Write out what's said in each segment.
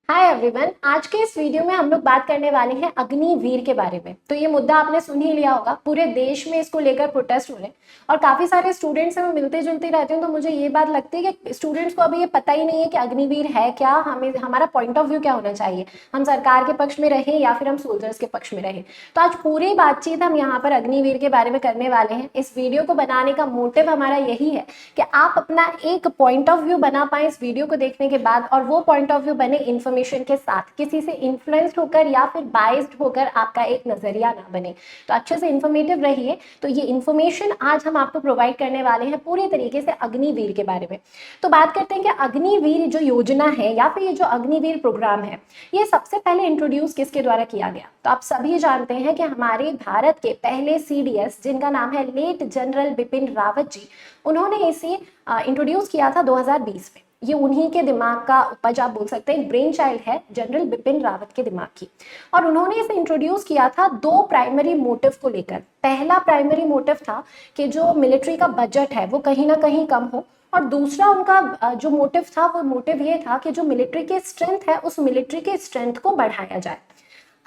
Hi everyone, आज के इस वीडियो में हम लोग बात करने वाले हैं अग्निवीर के बारे में। तो ये मुद्दा आपने सुन ही लिया होगा, पूरे देश में इसको लेकर प्रोटेस्ट हो रहे हैं और काफी सारे स्टूडेंट्स से मैं मिलते जुलते रहती हूँ। तो मुझे ये बात लगती है कि स्टूडेंट्स को अभी ये पता ही नहीं है कि अग्निवीर है क्या, हमें हमारा पॉइंट ऑफ व्यू क्या होना चाहिए, हम सरकार के पक्ष में रहें या फिर हम सोल्जर्स के पक्ष में रहें। तो आज पूरी बातचीत हम यहाँ पर अग्निवीर के बारे में करने वाले हैं। इस वीडियो को बनाने का मोटिव हमारा यही है कि आप अपना एक पॉइंट ऑफ व्यू बना पाए इस वीडियो को देखने के बाद, और वो पॉइंट ऑफ व्यू बने इन्फॉर्मेशन के साथ, किसी से इन्फ्लुएंस्ड होकर या फिर बाइस्ड होकर आपका एक नजरिया ना बने। तो अच्छे से इन्फॉर्मेटिव रहिए। तो ये इन्फॉर्मेशन आज हम आपको प्रोवाइड करने वाले हैं पूरी तरीके से अग्निवीर के बारे में। तो बात करते हैं कि अग्निवीर जो योजना है या फिर ये जो अग्निवीर प्रोग्राम है, ये सबसे पहले इंट्रोड्यूस किसके द्वारा किया गया। तो आप सभी जानते हैं कि हमारे भारत के पहले सीडीएस, जिनका नाम है लेट जनरल बिपिन रावत जी, उन्होंने इसे इंट्रोड्यूस किया था 2020 में। ये उन्हीं के दिमाग का उपज आप बोल सकते हैं, ब्रेन चाइल्ड है जनरल बिपिन रावत के दिमाग की। और उन्होंने इसे इंट्रोड्यूस किया था दो प्राइमरी मोटिव को लेकर। पहला प्राइमरी मोटिव था कि जो मिलिट्री का बजट है वो कहीं ना कहीं कम हो, और दूसरा उनका जो मोटिव था वो मोटिव ये था कि जो मिलिट्री की स्ट्रेंथ है उस मिलिट्री के स्ट्रेंथ को बढ़ाया जाए।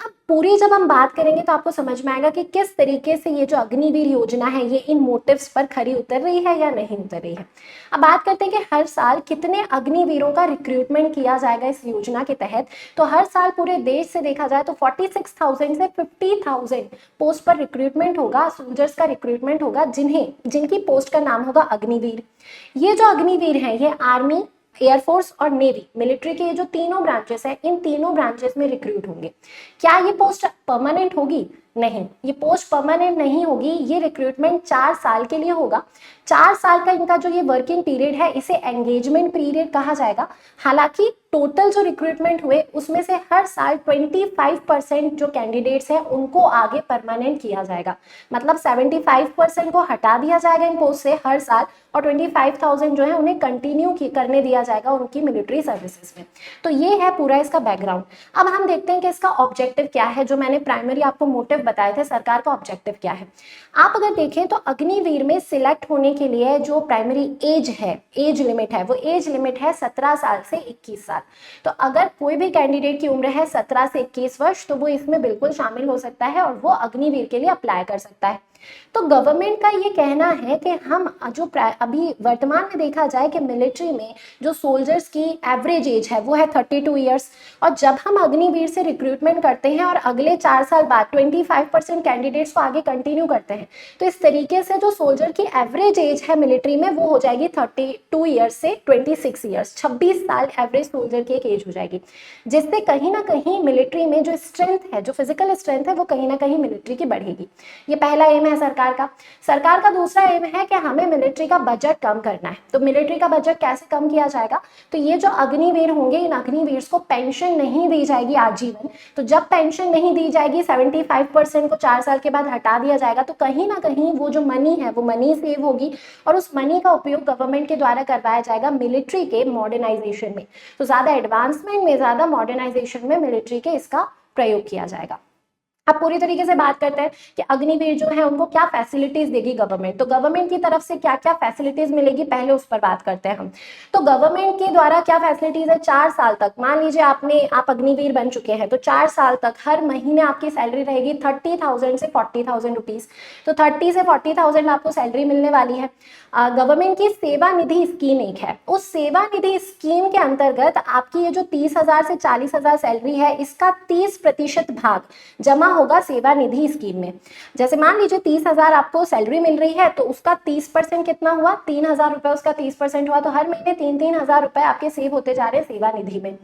अब पूरी जब हम बात करेंगे तो आपको समझ में आएगा कि किस तरीके से ये जो अग्निवीर योजना है ये इन मोटिव्स पर खरी उतर रही है या नहीं उतर रही है। अब बात करते हैं कि हर साल कितने अग्निवीरों का रिक्रूटमेंट किया जाएगा इस योजना के तहत। तो हर साल पूरे देश से देखा जाए तो 46,000 से 50,000 पोस्ट पर रिक्रूटमेंट होगा, सोल्जर्स का रिक्रूटमेंट होगा, जिनकी पोस्ट का नाम होगा अग्निवीर। ये जो अग्निवीर है ये आर्मी, एयरफोर्स और नेवी, मिलिट्री के ये जो तीनों ब्रांचेस हैं, इन तीनों ब्रांचेस में रिक्रूट होंगे। क्या ये पोस्ट परमानेंट होगी? नहीं, ये पोस्ट परमानेंट नहीं होगी। ये रिक्रूटमेंट 4 साल के लिए होगा। 4 साल का इनका जो ये वर्किंग पीरियड है इसे एंगेजमेंट पीरियड कहा जाएगा। हालांकि टोटल जो रिक्रूटमेंट हुए उसमें से हर साल 25% जो कैंडिडेट्स हैं उनको आगे परमानेंट किया जाएगा। मतलब 75% को हटा दिया जाएगा इन पोस्ट से हर साल, और 25,000 जो है उन्हें कंटिन्यू करने दिया जाएगा उनकी मिलिट्री सर्विसेज में। तो ये है पूरा इसका बैकग्राउंड। अब हम देखते हैं कि इसका ऑब्जेक्टिव क्या है। जो मैंने प्राइमरी आपको मोटिव बताए थे, सरकार का ऑब्जेक्टिव क्या है। आप अगर देखें तो अग्निवीर में सिलेक्ट होने के लिए जो प्राइमरी एज है, एज लिमिट है, वो एज लिमिट है 17 साल से 21 साल। तो अगर कोई भी कैंडिडेट की उम्र है 17 से 21 वर्ष तो वो इसमें बिल्कुल शामिल हो सकता है और वो अग्निवीर के लिए अप्लाई कर सकता है। तो गवर्नमेंट का ये कहना है कि हम जो अभी वर्तमान में देखा जाए कि मिलिट्री में जो सोल्जर्स की एवरेज एज है वो है 32 ईयर्स, और जब हम अग्निवीर से रिक्रूटमेंट करते हैं और अगले 4 साल बाद 25% कैंडिडेट्स को आगे कंटिन्यू करते हैं, तो इस तरीके से जो सोल्जर की एवरेज एज है मिलिट्री में वो हो जाएगी 32 ईयर्स से 26 ईयर्स, 26 साल एवरेज सोल्जर की एक एज हो जाएगी। जिससे कहीं ना कहीं मिलिट्री में जो स्ट्रेंथ है, जो फिजिकल स्ट्रेंथ है, वो कहीं ना कहीं मिलिट्री की बढ़ेगी। ये पहला एम है सरकार का दूसरा एम है कि हमें मिलिट्री का बजट कम करना है। तो मिलिट्री का बजट कैसे कम किया जाएगा? तो ये जो अग्निवीर होंगे, इन अग्निवीर को पेंशन नहीं दी जाएगी आजीवन। तो जब पेंशन नहीं दी जाएगी, 75% को 4 साल के बाद हटा दिया जाएगा, तो कहीं ना कहीं वो जो मनी है वो मनी सेव होगी, और उस मनी का उपयोग गवर्नमेंट के द्वारा करवाया जाएगा मिलिट्री के मॉडर्नाइजेशन में। तो ज्यादा एडवांसमेंट में, ज्यादा मॉडर्नाइजेशन में मिलिट्री के इसका प्रयोग किया जाएगा। अब पूरी तरीके से बात करते हैं कि अग्निवीर जो है उनको क्या फैसिलिटीज देगी गवर्नमेंट। तो गवर्नमेंट की तरफ से क्या क्या फैसिलिटीज मिलेगी, पहले उस पर बात करते हैं हम। तो गवर्नमेंट के द्वारा क्या फैसिलिटीज है? 4 साल तक, मान लीजिए आप अग्निवीर बन चुके हैं, तो 4 साल तक हर महीने आपकी सैलरी रहेगी 30,000 से 40,000 रुपीज। तो 30 से 40,000 आपको सैलरी मिलने वाली है। गवर्नमेंट की सेवा निधि स्कीम एक है, उस सेवा निधि स्कीम के अंतर्गत आपकी ये जो 30,000 से 40,000 सैलरी है, इसका 30% भाग जमा होगा सेवा निधि स्कीम में। जैसे मान लीजिए 30,000 आपको सैलरी मिल रही है, तो उसका 30% कितना हुआ? 3,000 रुपए उसका 30% हुआ। तो हर महीने 3,000 रुपए आपके सेव होते जा रहे हैं सेवा निधि में।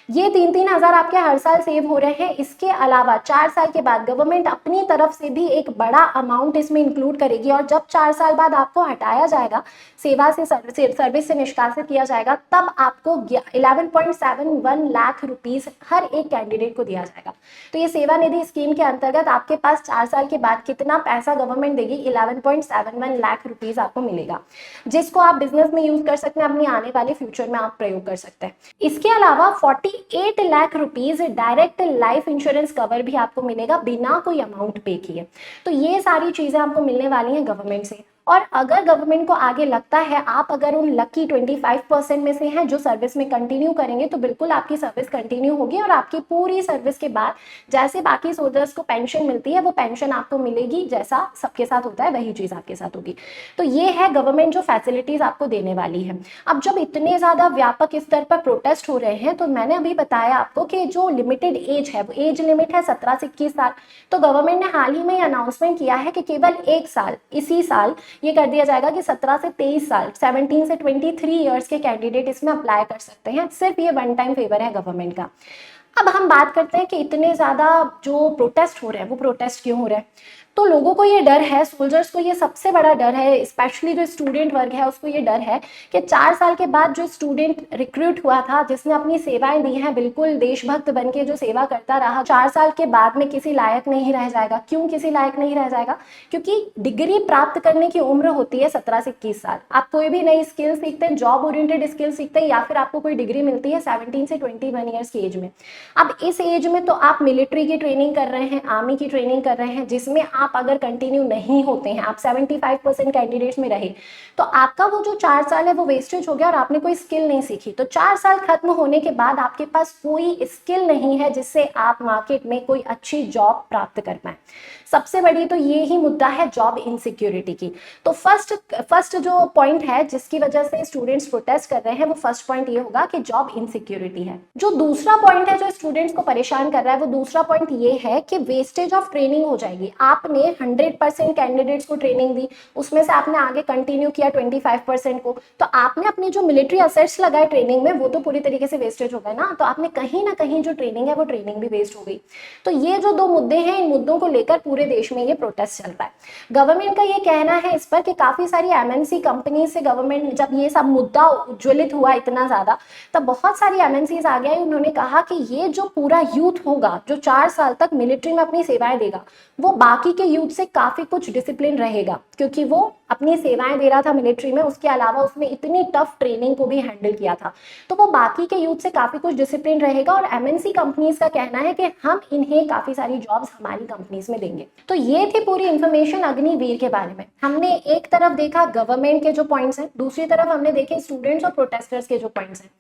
ये 3,000 आपके हर साल सेव हो रहे हैं। इसके अलावा 4 साल के बाद गवर्नमेंट अपनी तरफ से भी एक बड़ा अमाउंट इसमें इंक्लूड करेगी, और जब 4 साल बाद आपको हटाया जाएगा, सेवा से सर्विस से निष्कासित किया जाएगा, तब आपको 11.71 लाख रुपीस हर एक कैंडिडेट को दिया जाएगा। तो ये सेवा निधि स्कीम के अंतर्गत आपके पास 4 साल के बाद कितना पैसा गवर्नमेंट देगी? 11.71 लाख रुपीस आपको मिलेगा, जिसको आप बिजनेस में यूज कर सकते हैं, अपनी आने वाले फ्यूचर में आप प्रयोग कर सकते हैं। इसके अलावा 48 lakh rupees direct life insurance cover भी आपको मिलेगा बिना कोई अमाउंट पे किए। तो ये सारी चीजें आपको मिलने वाली हैं गवर्नमेंट से। और अगर गवर्नमेंट को आगे लगता है आप अगर उन लकी 25% में से हैं जो सर्विस में कंटिन्यू करेंगे, तो बिल्कुल आपकी सर्विस कंटिन्यू होगी और आपकी पूरी सर्विस के बाद जैसे बाकी सोल्जर्स को पेंशन मिलती है वो पेंशन आपको मिलेगी, जैसा सबके साथ होता है वही चीज आपके साथ होगी। तो ये है गवर्नमेंट जो फैसिलिटीज आपको देने वाली है। अब जब इतने ज्यादा व्यापक स्तर पर प्रोटेस्ट हो रहे हैं, तो मैंने अभी बताया आपको कि जो लिमिटेड एज है वो एज लिमिट है 17 से 21 साल। तो गवर्नमेंट ने हाल ही में अनाउंसमेंट किया है कि केवल एक साल, इसी साल ये कर दिया जाएगा कि 17 से 23 साल, 17 से 23 ईयर्स के कैंडिडेट इसमें अप्लाई कर सकते हैं। सिर्फ ये वन टाइम फेवर है गवर्नमेंट का। अब हम बात करते हैं कि इतने ज्यादा जो प्रोटेस्ट हो रहे हैं वो प्रोटेस्ट क्यों हो रहे हैं। तो लोगों को ये डर है, सोल्जर्स को ये सबसे बड़ा डर है, स्पेशली जो स्टूडेंट वर्ग है उसको ये डर है कि 4 साल के बाद जो स्टूडेंट रिक्रूट हुआ था, जिसने अपनी सेवाएं दी हैं, बिल्कुल देशभक्त बन के जो सेवा करता रहा, 4 साल के बाद में किसी लायक नहीं रह जाएगा। क्यों किसी लायक नहीं रह जाएगा? क्योंकि डिग्री प्राप्त करने की उम्र होती है 17 से 21 साल। आप कोई भी नई स्किल सीखते हैं, जॉब ओरिएंटेड स्किल सीखते हैं, या फिर आपको कोई डिग्री मिलती है 17 से 21 ईयर्स की एज में। अब इस एज में तो आप मिलिट्री की ट्रेनिंग कर रहे हैं, आर्मी की ट्रेनिंग कर रहे हैं, जिसमें आप अगर कंटिन्यू नहीं होते हैं, आप 75% कैंडिडेट्स में रहे, तो आपका वो जो 4 साल है वो वेस्टेज हो गया और आपने कोई स्किल नहीं सीखी। तो 4 साल खत्म होने के बाद आपके पास कोई स्किल नहीं है जिससे आप मार्केट में कोई अच्छी जॉब प्राप्त कर पाए। सबसे बड़ी तो ये ही मुद्दा है जॉब इनसिक्योरिटी की। तो फर्स्ट जो पॉइंट है जिसकी वजह से स्टूडेंट्स प्रोटेस्ट कर रहे हैं, वो फर्स्ट पॉइंट ये होगा कि जॉब इनसिक्योरिटी है। जो दूसरा पॉइंट है जो स्टूडेंट्स को परेशान कर रहा है, वो दूसरा पॉइंट ये है कि वेस्टेज ऑफ ट्रेनिंग हो जाएगी। आपने 100% कैंडिडेट्स को ट्रेनिंग दी, उसमें से आपने आगे कंटिन्यू किया 25% को, तो आपने अपनी जो मिलिट्री असेट्स लगाए ट्रेनिंग में वो तो पूरी तरीके से वेस्टेज हो गए ना। तो आपने कहीं ना कहीं जो ट्रेनिंग है वो ट्रेनिंग भी वेस्ट हो गई। तो ये जो दो मुद्दे हैं, इन मुद्दों को लेकर पूरे देश में ये प्रोटेस्ट चल रहा है। गवर्नमेंट का ये कहना है इस पर कि काफी सारी एमएनसी कंपनी से गवर्नमेंट, जब ये सब मुद्दा उज्ज्वलित हुआ इतना ज्यादा, तब बहुत सारी एमएनसीज आ गया। उन्होंने कहा कि ये जो पूरा यूथ होगा जो 4 साल तक मिलिट्री में अपनी सेवाएं देगा, वो बाकी के यूथ से काफी कुछ डिसिप्लिन रहेगा, क्योंकि वो अपनी सेवाएं दे रहा था मिलिट्री में, उसके अलावा उसने इतनी टफ ट्रेनिंग को भी हैंडल किया था, तो वो बाकी के यूथ से काफी कुछ डिसिप्लिन रहेगा। और एमएनसी कंपनीज का कहना है कि हम इन्हें काफी सारी जॉब्स हमारी कंपनीज में देंगे। तो ये थी पूरी इंफॉर्मेशन अग्निवीर के बारे में। हमने एक तरफ देखा गवर्नमेंट के जो पॉइंट्स हैं, दूसरी तरफ हमने देखे स्टूडेंट्स और प्रोटेस्टर्स के जो पॉइंट्स हैं।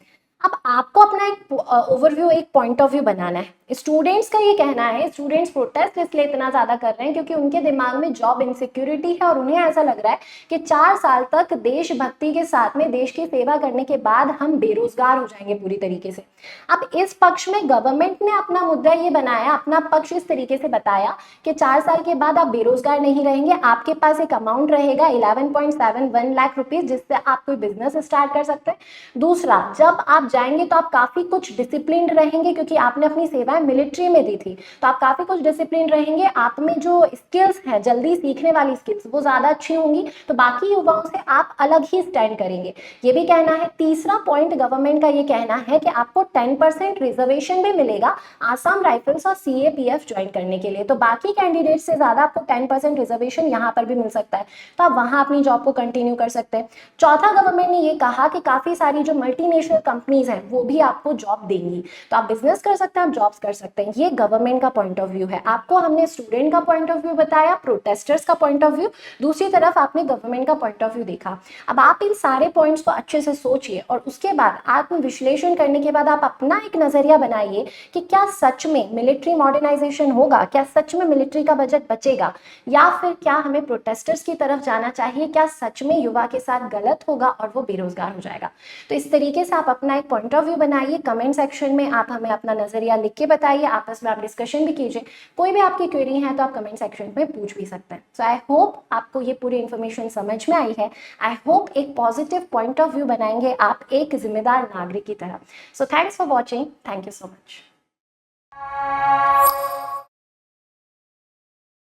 अब आपको अपना एक ओवरव्यू, एक पॉइंट ऑफ व्यू बनाना है। स्टूडेंट्स का ये कहना है, स्टूडेंट्स प्रोटेस्ट इसलिए इतना ज्यादा कर रहे हैं क्योंकि उनके दिमाग में जॉब इनसिक्योरिटी है और उन्हें ऐसा लग रहा है कि 4 साल तक देशभक्ति के साथ में देश की सेवा करने के बाद हम बेरोजगार हो जाएंगे पूरी तरीके से। अब इस पक्ष में गवर्नमेंट ने अपना मुद्दा ये बनाया, अपना पक्ष इस तरीके से बताया कि 4 साल के बाद आप बेरोजगार नहीं रहेंगे, आपके पास एक अमाउंट रहेगा 11.71 लाख रुपीज, जिससे आप कोई बिजनेस स्टार्ट कर सकते हैं। दूसरा, जब आप जाएंगे तो आप काफी कुछ डिसिप्लिन रहेंगे, क्योंकि आपने अपनी सेवाएं मिलिट्री में दी थी, तो आप काफी कुछ डिसिप्लिन रहेंगे। आप में जो स्किल्स हैं, जल्दी सीखने वाली स्किल्स, वो ज्यादा अच्छी होंगी, तो बाकी युवाओं से आप अलग ही स्टैंड करेंगे, ये भी कहना है। तीसरा पॉइंट गवर्नमेंट का ये कहना है कि आपको 10% रिजर्वेशन भी मिलेगा आसाम राइफल्स और सीएपीएफ ज्वाइन करने के लिए, तो बाकी कैंडिडेट से ज्यादा आपको 10% रिजर्वेशन यहाँ पर भी मिल सकता है, तो आप वहां अपनी जॉब को कंटिन्यू कर सकते हैं। चौथा, गवर्नमेंट ने ये कहा कि काफी सारी जो मल्टीनेशनल कंपनीज हैं वो भी आपको जॉब देंगी, तो आप बिजनेस कर सकते हैं, आप जॉब्स कर सकते हैं। ये गवर्नमेंट का पॉइंट ऑफ व्यू है। आपको हमने स्टूडेंट का पॉइंट ऑफ व्यू बताया, प्रोटेस्टर्स का पॉइंट ऑफ व्यू, दूसरी तरफ आपने गवर्नमेंट का पॉइंट ऑफ व्यू देखा। अब आप इन सारे पॉइंट्स को अच्छे से सोचिए और उसके बाद आत्म विश्लेषण करने के बाद आप अपना एक नजरिया बनाइए कि क्या सच में मिलिट्री मॉडर्नाइजेशन होगा, क्या सच में मिलिट्री का बजट बचेगा, या फिर क्या हमें प्रोटेस्टर्स की तरफ जाना चाहिए, क्या सच में युवा के साथ गलत होगा और वो बेरोजगार हो जाएगा। तो इस तरीके से आप अपना एक पॉइंट ऑफ व्यू बनाइए। कमेंट सेक्शन में आप हमें अपना नजरिया लिख के बताइए, आपस में आप डिस्कशन भी कीजिए। कोई भी आपकी क्वेरी है तो आप कमेंट सेक्शन में पूछ भी सकते हैं। सो आई होप आपको ये पूरी इंफॉर्मेशन समझ में आई है। आई होप एक पॉजिटिव पॉइंट ऑफ व्यू बनाएंगे आप एक जिम्मेदार नागरिक की तरह। So thanks for watching, thank you so much.